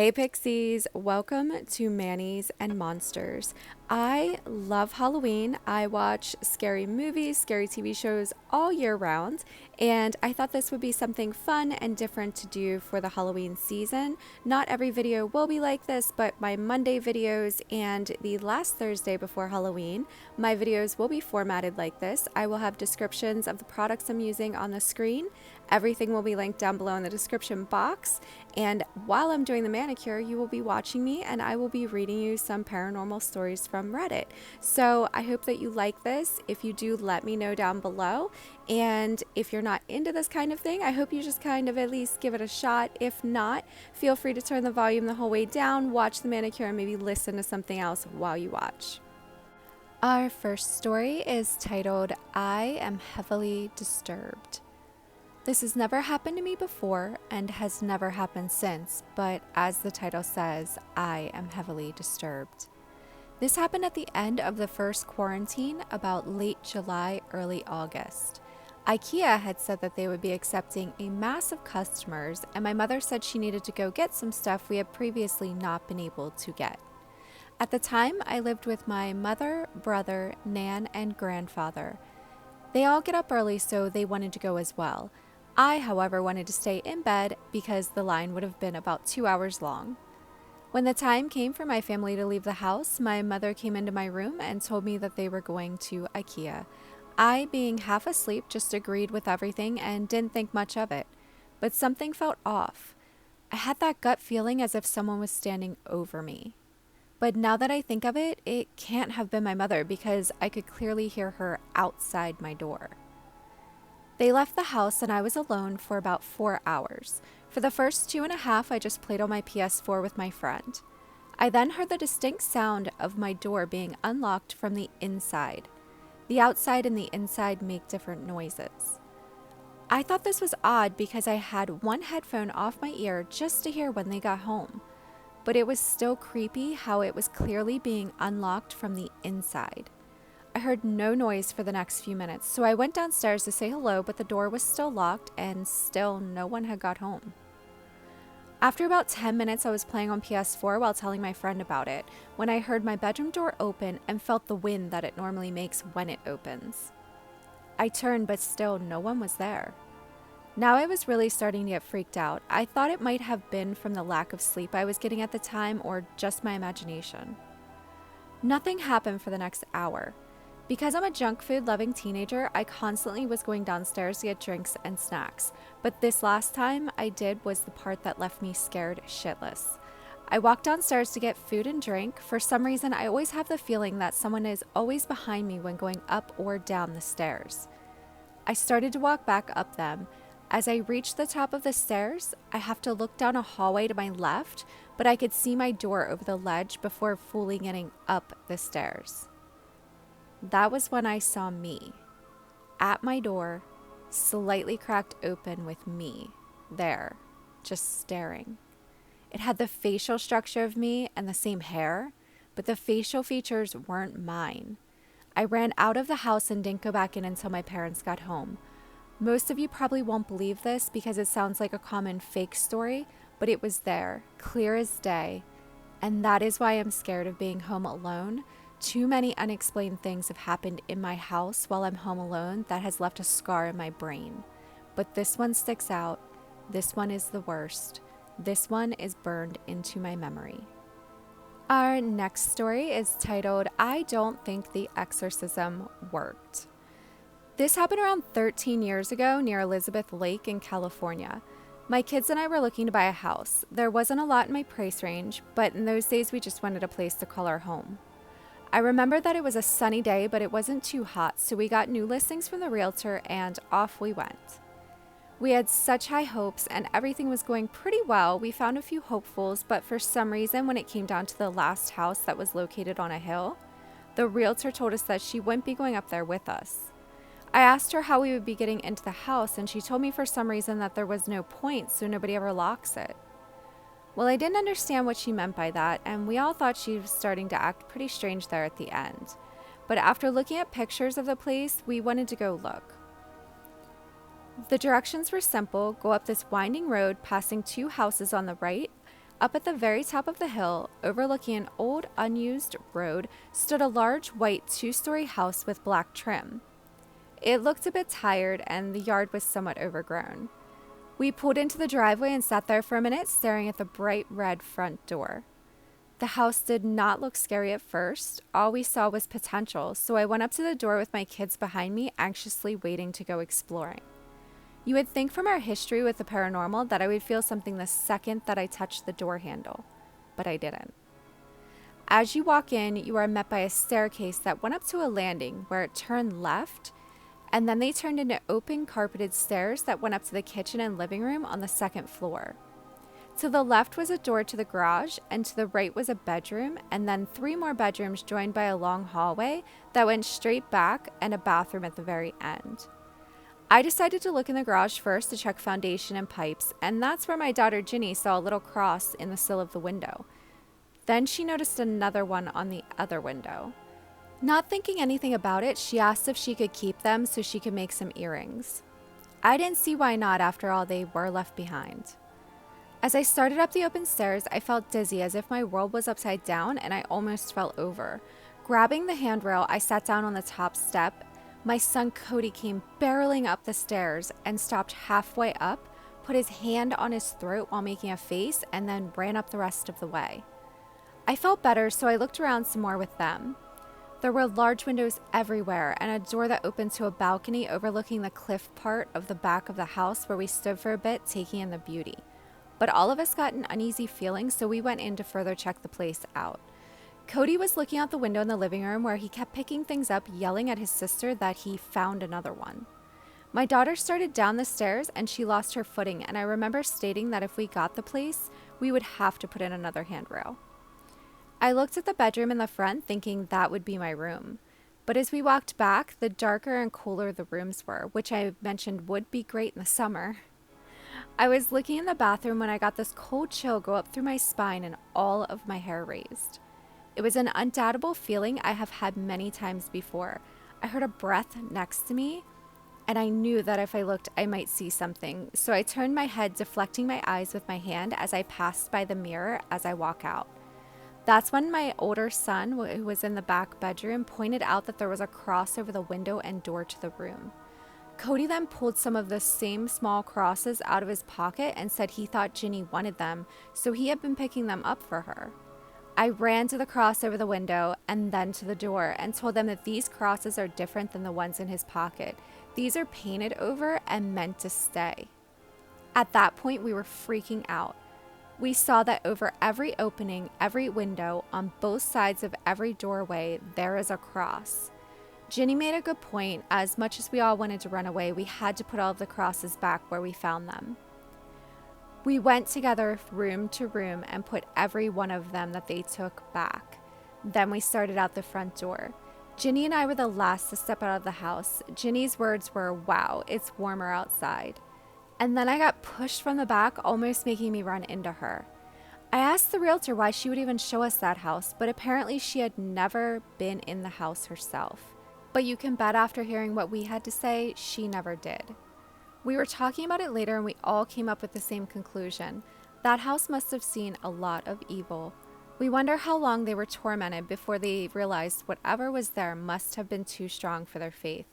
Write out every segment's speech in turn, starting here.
Hey Pixies, welcome to Manny's and Monsters. I love Halloween. I watch scary movies, scary TV shows all year round, and I thought this would be something fun and different to do for the Halloween season. Not every video will be like this, but my Monday videos and the last Thursday before Halloween, my videos will be formatted like this. I will have descriptions of the products I'm using on the screen. Everything will be linked down below in the description box. And while I'm doing the manicure, you will be watching me and I will be reading you some paranormal stories from Reddit. So I hope that you like this. If you do, let me know down below. And if you're not into this kind of thing, I hope you just kind of at least give it a shot. If not, feel free to turn the volume the whole way down, watch the manicure, and maybe listen to something else while you watch. Our first story is titled, I Am Heavily Disturbed. This has never happened to me before and has never happened since, but as the title says, I am heavily disturbed. This happened at the end of the first quarantine, about late July, early August. IKEA had said that they would be accepting a mass of customers, and my mother said she needed to go get some stuff we had previously not been able to get. At the time, I lived with my mother, brother, nan, and grandfather. They all get up early, so they wanted to go as well. I, however, wanted to stay in bed because the line would have been about 2 hours long. When the time came for my family to leave the house, my mother came into my room and told me that they were going to IKEA. I, being half asleep, just agreed with everything and didn't think much of it. But something felt off. I had that gut feeling as if someone was standing over me. But now that I think of it, it can't have been my mother because I could clearly hear her outside my door. They left the house and I was alone for about 4 hours. For the first 2.5, I just played on my PS4 with my friend. I then heard the distinct sound of my door being unlocked from the inside. The outside and the inside make different noises. I thought this was odd because I had one headphone off my ear just to hear when they got home. But it was still creepy how it was clearly being unlocked from the inside. I heard no noise for the next few minutes, so I went downstairs to say hello, but the door was still locked and still no one had got home. After about 10 minutes, I was playing on PS4 while telling my friend about it, when I heard my bedroom door open and felt the wind that it normally makes when it opens. I turned, but still no one was there. Now I was really starting to get freaked out. I thought it might have been from the lack of sleep I was getting at the time or just my imagination. Nothing happened for the next hour. Because I'm a junk food loving teenager, I constantly was going downstairs to get drinks and snacks, but this last time I did was the part that left me scared shitless. I walked downstairs to get food and drink. For some reason, I always have the feeling that someone is always behind me when going up or down the stairs. I started to walk back up them. As I reached the top of the stairs, I have to look down a hallway to my left, but I could see my door over the ledge before fully getting up the stairs. That was when I saw me, at my door, slightly cracked open with me, there, just staring. It had the facial structure of me and the same hair, but the facial features weren't mine. I ran out of the house and didn't go back in until my parents got home. Most of you probably won't believe this because it sounds like a common fake story, but it was there, clear as day, and that is why I'm scared of being home alone. Too many unexplained things have happened in my house while I'm home alone that has left a scar in my brain. But this one sticks out. This one is the worst. This one is burned into my memory. Our next story is titled, I Don't Think the Exorcism Worked. This happened around 13 years ago near Elizabeth Lake in California. My kids and I were looking to buy a house. There wasn't a lot in my price range, but in those days we just wanted a place to call our home. I remember that it was a sunny day, but it wasn't too hot, so we got new listings from the realtor and off we went. We had such high hopes and everything was going pretty well. We found a few hopefuls, but for some reason when it came down to the last house that was located on a hill, the realtor told us that she wouldn't be going up there with us. I asked her how we would be getting into the house and she told me for some reason that there was no point, so nobody ever locks it. Well, I didn't understand what she meant by that, and we all thought she was starting to act pretty strange there at the end. But after looking at pictures of the place, we wanted to go look. The directions were simple: go up this winding road, passing 2 houses on the right, Up at the very top of the hill, overlooking an old, unused road, stood a large white two-story house with black trim. It looked a bit tired, and the yard was somewhat overgrown. We pulled into the driveway and sat there for a minute, staring at the bright red front door. The house did not look scary at first. All we saw was potential, so I went up to the door with my kids behind me, anxiously waiting to go exploring. You would think from our history with the paranormal that I would feel something the second that I touched the door handle, but I didn't. As you walk in, you are met by a staircase that went up to a landing where it turned left, and then they turned into open carpeted stairs that went up to the kitchen and living room on the second floor. To the left was a door to the garage, and to the right was a bedroom, and then 3 more bedrooms joined by a long hallway that went straight back and a bathroom at the very end. I decided to look in the garage first to check foundation and pipes, and that's where my daughter Ginny saw a little cross in the sill of the window. Then she noticed another one on the other window. Not thinking anything about it, she asked if she could keep them so she could make some earrings. I didn't see why not, after all they were left behind. As I started up the open stairs, I felt dizzy as if my world was upside down and I almost fell over. Grabbing the handrail, I sat down on the top step. My son Cody came barreling up the stairs and stopped halfway up, put his hand on his throat while making a face, and then ran up the rest of the way. I felt better, so I looked around some more with them. There were large windows everywhere and a door that opened to a balcony overlooking the cliff part of the back of the house where we stood for a bit taking in the beauty. But all of us got an uneasy feeling, so we went in to further check the place out. Cody was looking out the window in the living room where he kept picking things up, yelling at his sister that he found another one. My daughter started down the stairs and she lost her footing, and I remember stating that if we got the place, we would have to put in another handrail. I looked at the bedroom in the front thinking that would be my room. But as we walked back, the darker and cooler the rooms were, which I mentioned would be great in the summer. I was looking in the bathroom when I got this cold chill go up through my spine and all of my hair raised. It was an undoubtable feeling I have had many times before. I heard a breath next to me, and I knew that if I looked, I might see something. So I turned my head, deflecting my eyes with my hand as I passed by the mirror as I walk out. That's when my older son, who was in the back bedroom, pointed out that there was a cross over the window and door to the room. Cody then pulled some of the same small crosses out of his pocket and said he thought Ginny wanted them, so he had been picking them up for her. I ran to the cross over the window and then to the door and told them that these crosses are different than the ones in his pocket. These are painted over and meant to stay. At that point, we were freaking out. We saw that over every opening, every window, on both sides of every doorway, there is a cross. Ginny made a good point. As much as we all wanted to run away, we had to put all of the crosses back where we found them. We went together room to room and put every one of them that they took back. Then we started out the front door. Ginny and I were the last to step out of the house. Ginny's words were, "Wow, it's warmer outside." And then I got pushed from the back, almost making me run into her. I asked the realtor why she would even show us that house, but apparently she had never been in the house herself. But you can bet after hearing what we had to say, she never did. We were talking about it later and we all came up with the same conclusion. That house must have seen a lot of evil. We wonder how long they were tormented before they realized whatever was there must have been too strong for their faith.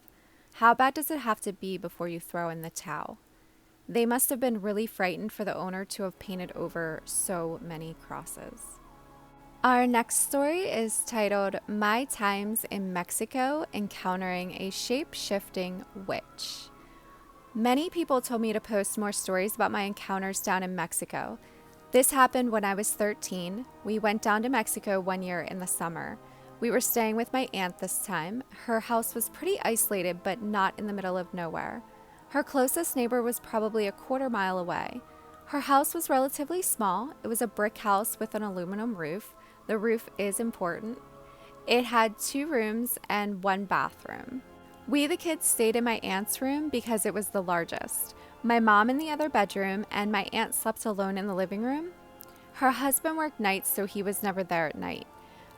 How bad does it have to be before you throw in the towel? They must have been really frightened for the owner to have painted over so many crosses. Our next story is titled My Times in Mexico Encountering a Shape-Shifting Witch. Many people told me to post more stories about my encounters down in Mexico. This happened when I was 13. We went down to Mexico one year in the summer. We were staying with my aunt this time. Her house was pretty isolated, but not in the middle of nowhere. Her closest neighbor was probably a quarter-mile away. Her house was relatively small. It was a brick house with an aluminum roof. The roof is important. It had 2 rooms and 1 bathroom. We, the kids, stayed in my aunt's room because it was the largest. My mom in the other bedroom, and my aunt slept alone in the living room. Her husband worked nights, so he was never there at night.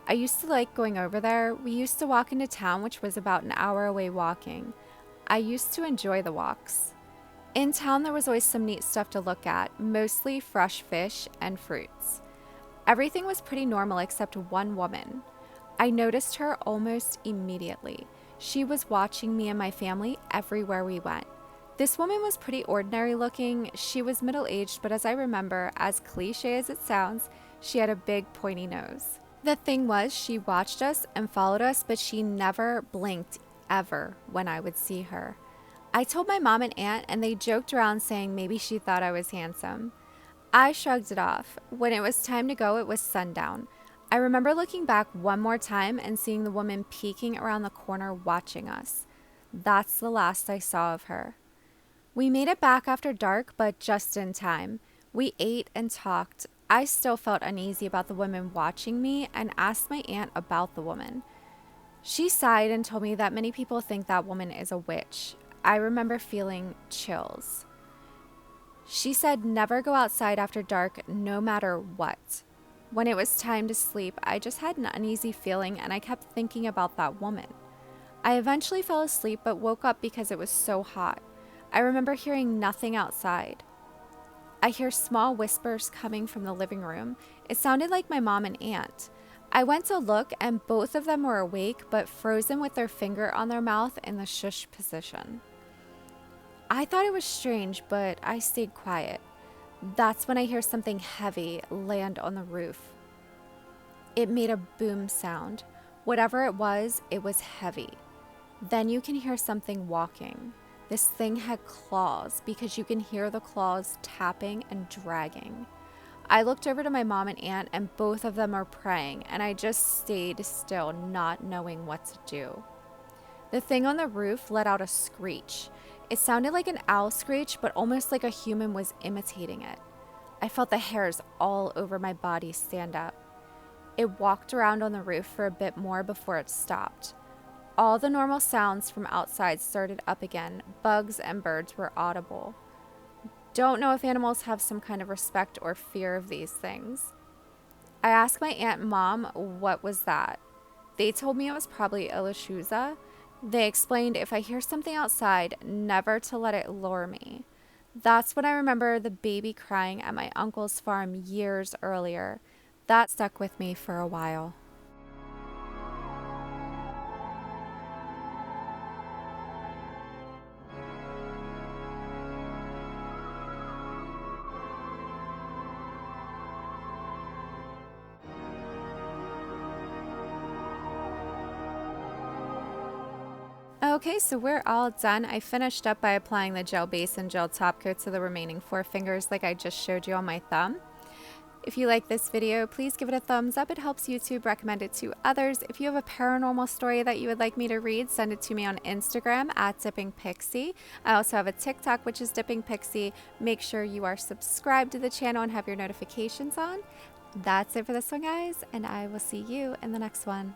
I used to like going over there. We used to walk into town, which was about an hour away walking. I used to enjoy the walks. In town, there was always some neat stuff to look at, mostly fresh fish and fruits. Everything was pretty normal except one woman. I noticed her almost immediately. She was watching me and my family everywhere we went. This woman was pretty ordinary looking. She was middle-aged, but as I remember, as cliche as it sounds, she had a big pointy nose. The thing was, she watched us and followed us, but she never blinked ever when I would see her. I told my mom and aunt, and they joked around saying maybe she thought I was handsome. I shrugged it off. When it was time to go, it was sundown. I remember looking back one more time and seeing the woman peeking around the corner watching us. That's the last I saw of her. We made it back after dark, but just in time. We ate and talked. I still felt uneasy about the woman watching me and asked my aunt about the woman. She sighed and told me that many people think that woman is a witch. I remember feeling chills. She said never go outside after dark, no matter what. When it was time to sleep, I just had an uneasy feeling and I kept thinking about that woman. I eventually fell asleep but woke up because it was so hot. I remember hearing nothing outside. I hear small whispers coming from the living room. It sounded like my mom and aunt. I went to look and both of them were awake but frozen with their finger on their mouth in the shush position. I thought it was strange, but I stayed quiet. That's when I hear something heavy land on the roof. It made a boom sound. Whatever it was heavy. Then you can hear something walking. This thing had claws because you can hear the claws tapping and dragging. I looked over to my mom and aunt and both of them are praying and I just stayed still, not knowing what to do. The thing on the roof let out a screech. It sounded like an owl screech, but almost like a human was imitating it. I felt the hairs all over my body stand up. It walked around on the roof for a bit more before it stopped. All the normal sounds from outside started up again. Bugs and birds were audible. Don't know if animals have some kind of respect or fear of these things. I asked my aunt and mom, what was that? They told me it was probably a Lashuza. They explained if I hear something outside, never to let it lure me. That's when I remember the baby crying at my uncle's farm years earlier. That stuck with me for a while. Okay, so we're all done. I finished up by applying the gel base and gel top coat to the remaining 4 fingers like I just showed you on my thumb. If you like this video, please give it a thumbs up. It helps YouTube recommend it to others. If you have a paranormal story that you would like me to read, send it to me on Instagram at DippingPixie. I also have a TikTok, which is DippingPixie. Make sure you are subscribed to the channel and have your notifications on. That's it for this one, guys, and I will see you in the next one.